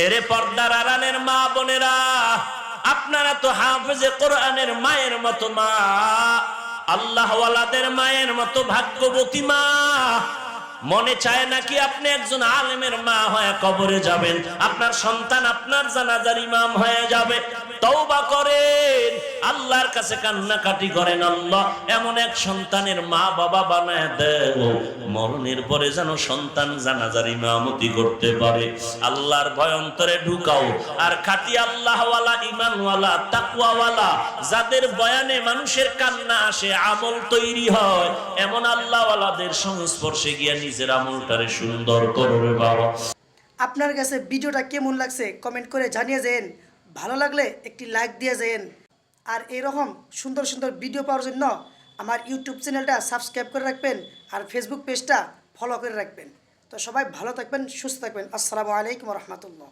এরে পর্দার আড়ালের মা বোনেরা, আপনারা তো হাফেজে কোরআনের মায়ের মতো মা, আল্লাহ ওয়ালাদের মায়ের মতো ভাগ্যবতী মা। মনে চায় নাকি আপনি একজন আলেমের মা হয়ে কবরে যাবেন, আপনার সন্তান আপনার জানাজার ইমাম হয়ে যাবে? তওবা করেন, আল্লাহর কাছে কান্নাকাটি করেন, আল্লাহ এমন এক সন্তানের মা বাবা বানায় দেও, মরণের পরে যেন সন্তান জানাজার ইমামতি করতে পারে। আল্লাহর ভয় অন্তরে ঢুকাও। আর খাঁটি আল্লাহওয়ালা, ইমানওয়ালা, তাকওয়াওয়ালা, যাদের বয়ানে মানুষের কান্না আসে, আমল তৈরি হয়, এমন আল্লাহওয়ালাদের সংস্পর্শে গিয়ে নিজের আমলটারে সুন্দর করবে বাবা। আপনার কাছে ভিডিওটা কেমন লাগছে কমেন্ট করে জানিয়ে যান। ভালো লাগলে একটি লাইক দিয়ে যান। আর এরকম সুন্দর সুন্দর ভিডিও পাওয়ার জন্য আমার ইউটিউব চ্যানেলটা সাবস্ক্রাইব করে রাখবেন আর ফেসবুক পেজটা ফলো করে রাখবেন। তো সবাই ভালো থাকবেন, সুস্থ থাকবেন। আসসালামু আলাইকুম রহমতুল্লাহ।